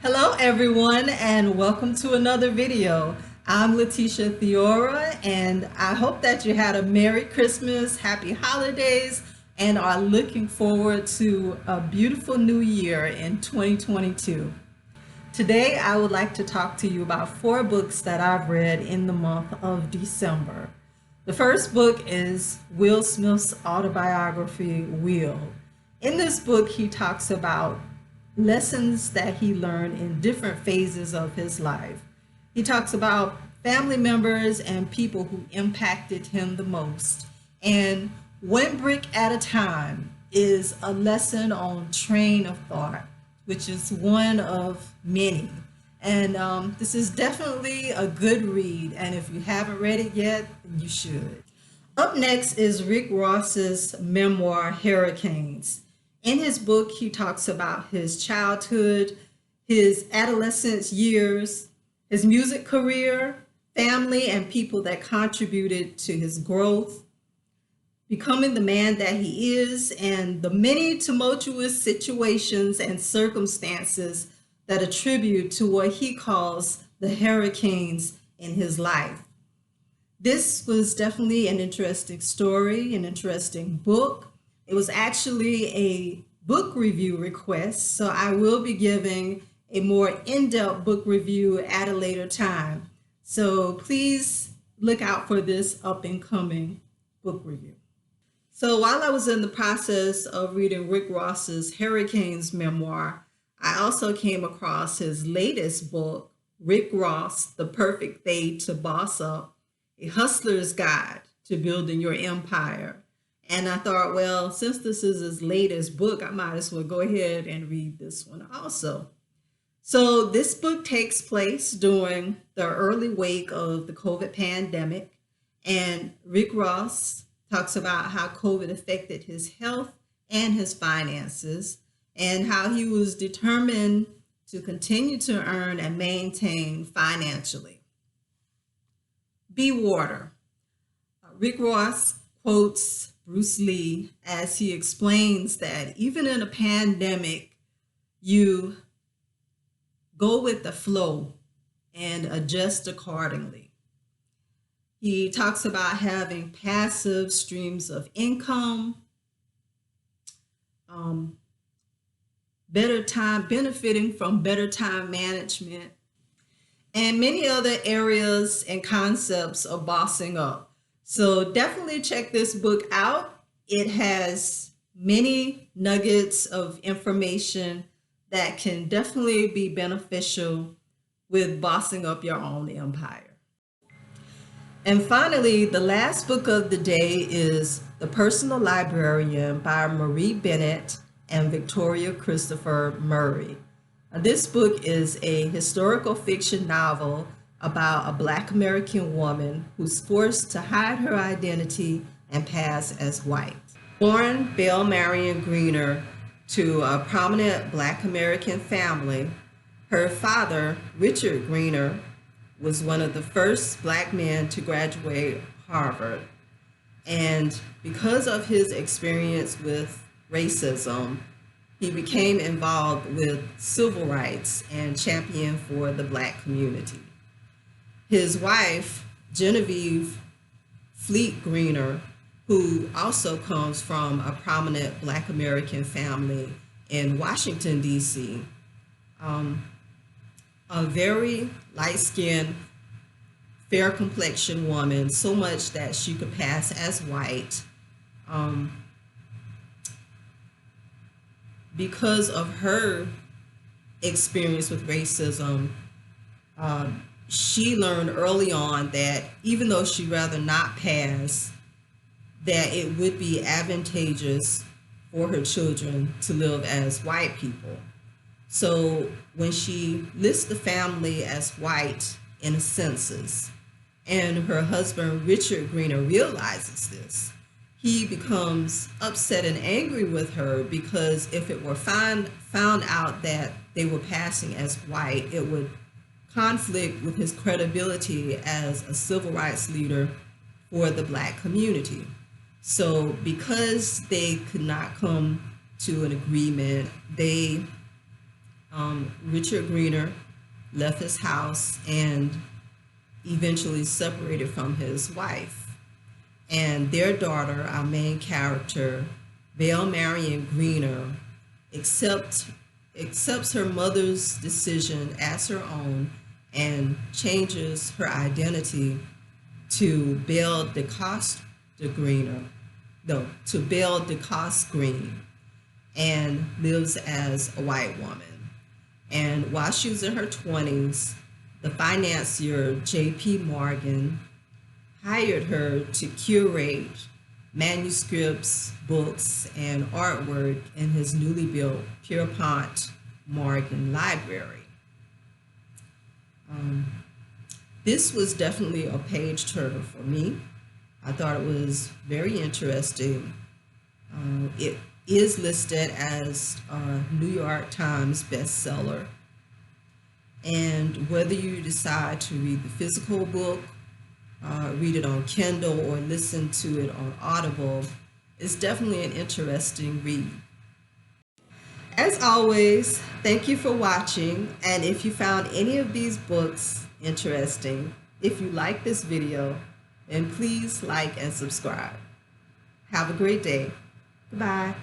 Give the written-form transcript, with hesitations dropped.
Hello everyone and welcome to another video. I'm Letitia Theora and I hope that you had a Merry Christmas, Happy Holidays, and are looking forward to a beautiful new year in 2022. Today I would like to talk to you about 4 books that I've read in the month of December. The first book is Will Smith's autobiography, Will. In this book, he talks about lessons that he learned in different phases of his life. He talks about family members and people who impacted him the most. And one brick at a time is a lesson on train of thought, which is one of many. And this is definitely a good read. And if you haven't read it yet, you should. Up next is Rick Ross's memoir, Hurricanes. In his book, he talks about his childhood, his adolescence years, his music career, family, and people that contributed to his growth, becoming the man that he is, and the many tumultuous situations and circumstances that attribute to what he calls the hurricanes in his life. This was definitely an interesting story, an interesting book. It was actually a book review request, so I will be giving a more in-depth book review at a later time. So please look out for this up-and-coming book review. So while I was in the process of reading Rick Ross's Hurricanes memoir, I also came across his latest book, Rick Ross, The Perfect Fade to Boss Up, A Hustler's Guide to Building Your Empire. And I thought, well, since this is his latest book, I might as well go ahead and read this one also. So this book takes place during the early wake of the COVID pandemic. And Rick Ross talks about how COVID affected his health and his finances, and how he was determined to continue to earn and maintain financially. Be water. Rick Ross quotes Bruce Lee as he explains that even in a pandemic, you go with the flow and adjust accordingly. He talks about having passive streams of income, benefiting from better time management, and many other areas and concepts of bossing up. So definitely check this book out. It has many nuggets of information that can definitely be beneficial with bossing up your own empire. And finally, the last book of the day is The Personal Librarian by Marie Bennett and Victoria Christopher Murray. This book is a historical fiction novel about a Black American woman who's forced to hide her identity and pass as white. Born Belle Marion Greener to a prominent Black American family, her father, Richard Greener, was one of the first Black men to graduate Harvard. And because of his experience with racism, he became involved with civil rights and championed for the Black community. His wife, Genevieve Fleet Greener, who also comes from a prominent Black American family in Washington, D.C., a very light-skinned, fair-complexioned woman, so much that she could pass as white. Because of her experience with racism, she learned early on that even though she'd rather not pass, that it would be advantageous for her children to live as white people. So when she lists the family as white in a census, and her husband Richard Greener realizes this, he becomes upset and angry with her, because if it were found out that they were passing as white, it would conflict with his credibility as a civil rights leader for the Black community. So because they could not come to an agreement, they Richard Greener left his house and eventually separated from his wife. And their daughter, our main character, Vale Marion Greener, accepts her mother's decision as her own and changes her identity to Belle DeCoste Green, and lives as a white woman. And while she was in her 20s, the financier J.P. Morgan hired her to curate manuscripts, books, and artwork in his newly built Pierpont Morgan Library. This was definitely a page turner for me. I thought it was very interesting. It is listed as a New York Times bestseller. And whether you decide to read the physical book, read it on Kindle, or listen to it on Audible, it's definitely an interesting read. As always, thank you for watching, and if you found any of these books interesting, if you like this video, then please like and subscribe. Have a great day. Goodbye.